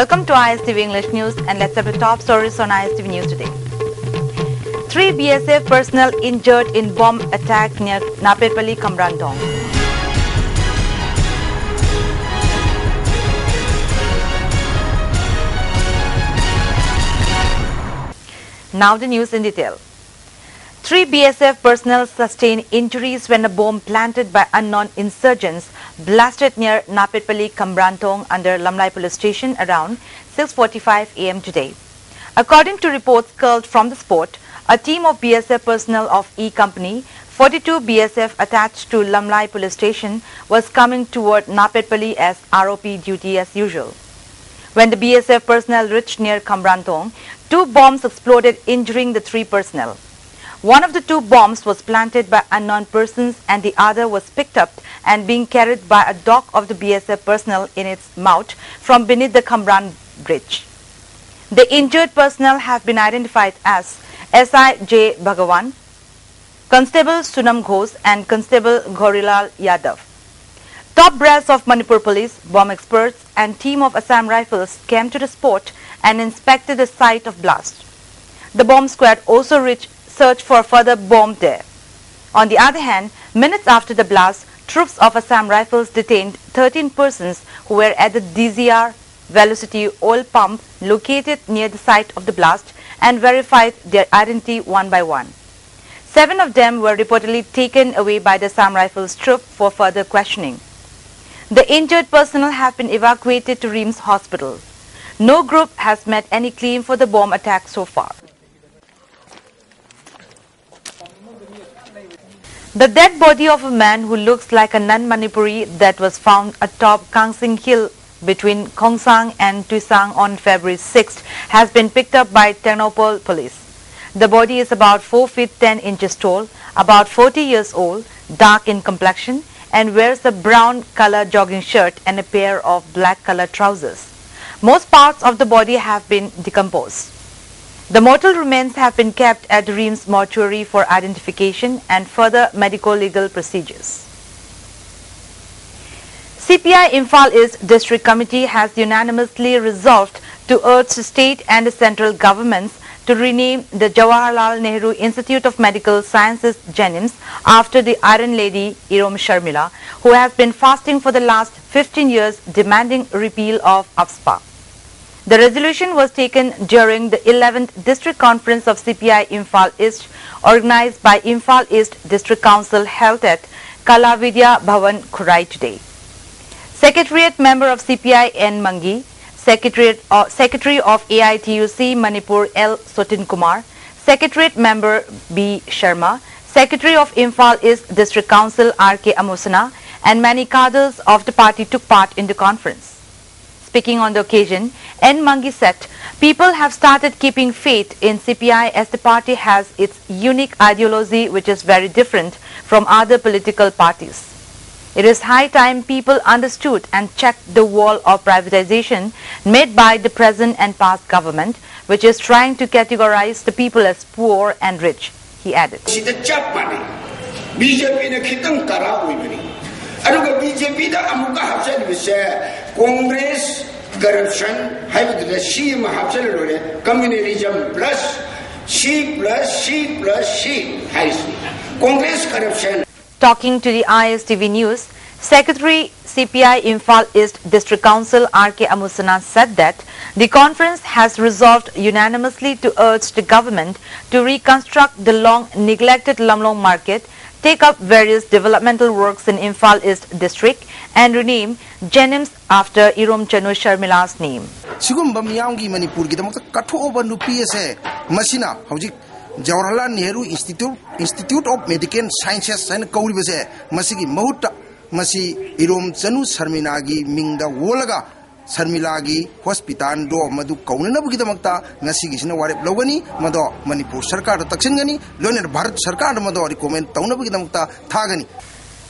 Welcome to ISTV English News, and let's have the top stories on ISTV News today. 3 BSF personnel injured in bomb attack near Napetpally, Kamrantong. Now the news in detail. 3 BSF personnel sustained injuries when a bomb planted by unknown insurgents blasted near Napetpally, Kamrantong under Lamlai police station around 6:45 am today. According to reports curled from the spot, a team of BSF personnel of E Company 42 BSF attached to Lamlai police station was coming toward Napetpally as ROP duty as usual. When the BSF personnel reached near Kamrantong, 2 bombs exploded, injuring the 3 personnel. One of the 2 bombs was planted by unknown persons and the other was picked up and being carried by a dog of the BSF personnel in its mouth from beneath the Kamran bridge. The injured personnel have been identified as SI J. Bhagawan, Constable Sunam Ghosh and Constable Ghorilal Yadav. Top brass of Manipur Police, bomb experts and team of Assam Rifles came to the spot and inspected the site of blast. The bomb squad also reached search for further bomb there. On the other hand, minutes after the blast, troops of Assam Rifles detained 13 persons who were at the DZR Velocity oil pump located near the site of the blast and verified their identity one by one. 7 of them were reportedly taken away by the Assam Rifles troop for further questioning. The injured personnel have been evacuated to Reams Hospital. No group has made any claim for the bomb attack so far. The dead body of a man who looks like a non-Manipuri that was found atop Kangsing Hill between Khongsang and Tuisang on February 6th has been picked up by Ternopal police. The body is about 4 feet 10 inches tall, about 40 years old, dark in complexion, and wears a brown color jogging shirt and a pair of black color trousers. Most parts of the body have been decomposed. The mortal remains have been kept at the Reams mortuary for identification and further medico-legal procedures. CPI Imphal East District Committee has unanimously resolved to urge the state and the central governments to rename the Jawaharlal Nehru Institute of Medical Sciences JNIMS after the Iron Lady Irom Sharmila, who has been fasting for the last 15 years demanding repeal of AFSPA. The resolution was taken during the 11th District Conference of CPI Imphal East, organized by Imphal East District Council, held at Kalavidya Bhavan, Khurai today. Secretariat member of CPI N. Mangi, Secretary of AITUC Manipur L. Sotin Kumar, Secretariat member B. Sharma, Secretary of Imphal East District Council R.K. Amosana, and many cadres of the party took part in the conference. Speaking on the occasion, N. Mangi said, people have started keeping faith in CPI as the party has its unique ideology which is very different from other political parties. It is high time people understood and checked the wall of privatization made by the present and past government, which is trying to categorize the people as poor and rich, he added. Congress corruption, communalism plus C plus C plus C. Congress corruption. Talking to the ISTV News, Secretary CPI Imphal East District Council R.K. Amusana said that the conference has resolved unanimously to urge the government to reconstruct the long-neglected Lamlong market, take up various developmental works in Imphal East District, and rename JNIMS after Irom Chanu Sharmila's name. Sigumba Miyangi Manipur Gitamaka Katoba Nupiase Masina Hojik Jawaharlal Nehru Institute of Medical Sciences and Kaulibase Masigi Mauta Masi Irom Chanu Sharminagi Mingda Wolaga Sharmilagi Hospital do Madu Kaunana Gitamata Nasigishina Warep Logani Mado Manipur Sarkar Taksingani Loner Bharat Sarkar Mado recommend Taunabigamata Tagani.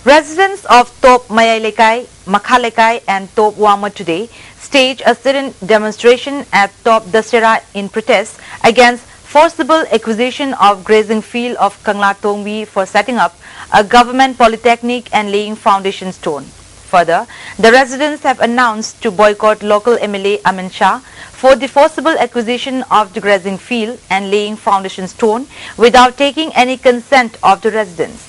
Residents of Top Mayalekai, Makhalekai and Top Wama today staged a sit-in demonstration at Top Dasera in protest against forcible acquisition of grazing field of Kangla Tongwi for setting up a government polytechnic and laying foundation stone. Further, the residents have announced to boycott local MLA Amin Shah for the forcible acquisition of the grazing field and laying foundation stone without taking any consent of the residents.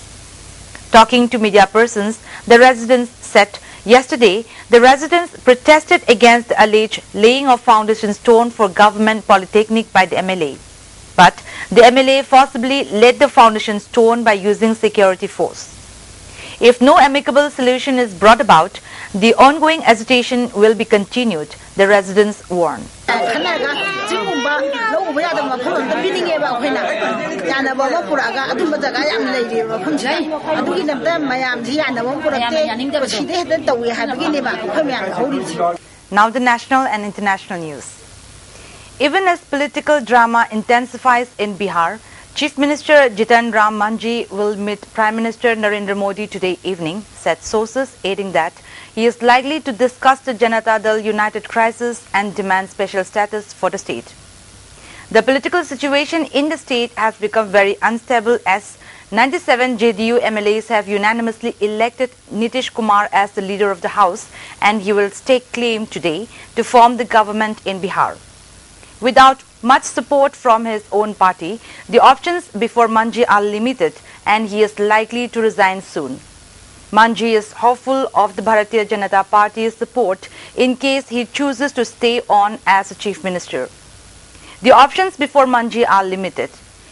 Talking to media persons, the residents said yesterday the residents protested against the alleged laying of foundation stone for government polytechnic by the MLA. But the MLA forcibly laid the foundation stone by using security force. If no amicable solution is brought about, the ongoing agitation will be continued, the residents warn. Now the national and international news. Even as political drama intensifies in Bihar, Chief Minister Jitan Ram Manjhi will meet Prime Minister Narendra Modi today evening, said sources, adding that he is likely to discuss the Janata Dal United crisis and demand special status for the state. The political situation in the state has become very unstable as 97 JDU MLAs have unanimously elected Nitish Kumar as the leader of the house, and he will stake claim today to form the government in Bihar. Without much support from his own party, the options before Manjhi are limited and he is likely to resign soon. Manjhi is hopeful of the Bharatiya Janata Party's support in case he chooses to stay on as a chief minister. The options before Manjhi are limited.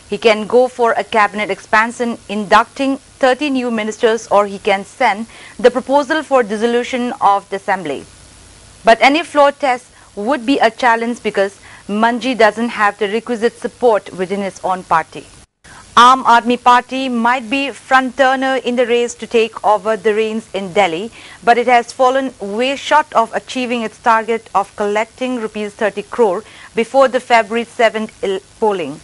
He can go for a cabinet expansion inducting 30 new ministers, or he can send the proposal for dissolution of the assembly. But any floor test would be a challenge because Manjhi doesn't have the requisite support within his own party. Aam Aadmi Party might be front-runner in the race to take over the reins in Delhi, but it has fallen way short of achieving its target of collecting rupees 30 crore before the February 7th polling.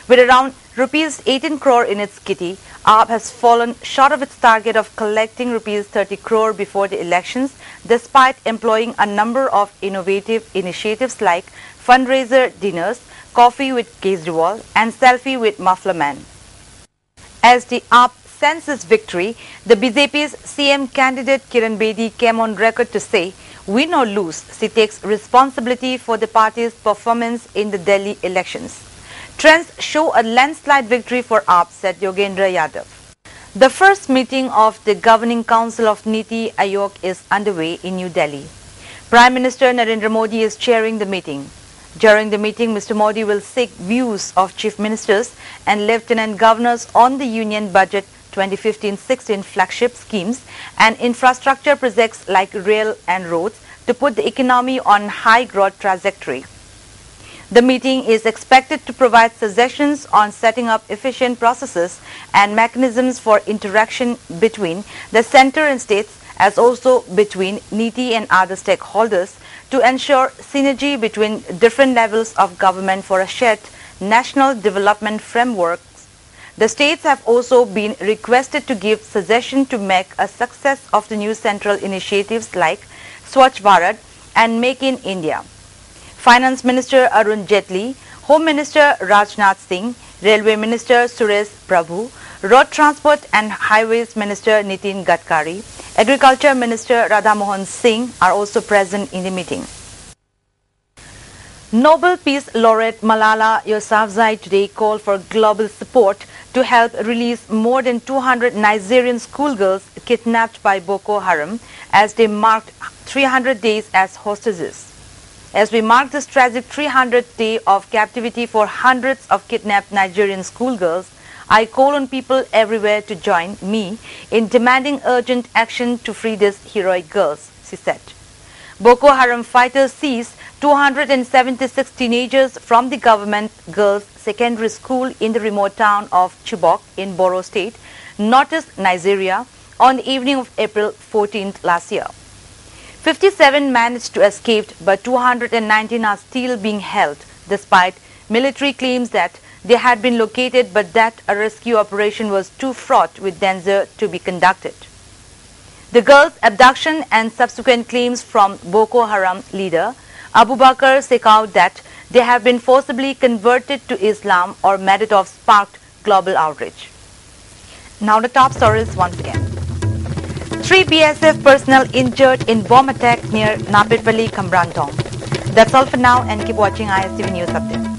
With around rupees 18 crore in its kitty, AAP has fallen short of its target of collecting rupees 30 crore before the elections, despite employing a number of innovative initiatives like fundraiser dinners, coffee with Kejriwal, and selfie with Muffler Man. As the AAP senses victory, the BJP's CM candidate Kiran Bedi came on record to say, "Win or lose, she takes responsibility for the party's performance in the Delhi elections." Trends show a landslide victory for AAP, said Yogendra Yadav. The first meeting of the Governing Council of Niti Aayog is underway in New Delhi. Prime Minister Narendra Modi is chairing the meeting. During the meeting, Mr. Modi will seek views of chief ministers and lieutenant governors on the Union Budget 2015-16 flagship schemes and infrastructure projects like rail and roads to put the economy on high growth trajectory. The meeting is expected to provide suggestions on setting up efficient processes and mechanisms for interaction between the centre and states, as also between NITI and other stakeholders, to ensure synergy between different levels of government for a shared national development framework. The states have also been requested to give suggestions to make a success of the new central initiatives like Swachh Bharat and Make in India. Finance Minister Arun Jaitley, Home Minister Rajnath Singh, Railway Minister Suresh Prabhu, Road Transport and Highways Minister Nitin Gadkari, Agriculture Minister Radha Mohan Singh are also present in the meeting. Nobel Peace Laureate Malala Yousafzai today called for global support to help release more than 200 Nigerian schoolgirls kidnapped by Boko Haram as they marked 300 days as hostages. As we mark this tragic 300th day of captivity for hundreds of kidnapped Nigerian schoolgirls, I call on people everywhere to join me in demanding urgent action to free these heroic girls, she said. Boko Haram fighters seized 276 teenagers from the government girls' secondary school in the remote town of Chibok in Borno State, northeast Nigeria, on the evening of April 14th last year. 57 managed to escape, but 219 are still being held, despite military claims that they had been located but that a rescue operation was too fraught with danger to be conducted. The girls' abduction and subsequent claims from Boko Haram leader Abu Bakr Sekau that they have been forcibly converted to Islam or method of sparked global outrage. Now the top stories once again. 3 BSF personnel injured in bomb attack near Napitpally, Kambrantong. That's all for now, and keep watching ISTV News Update.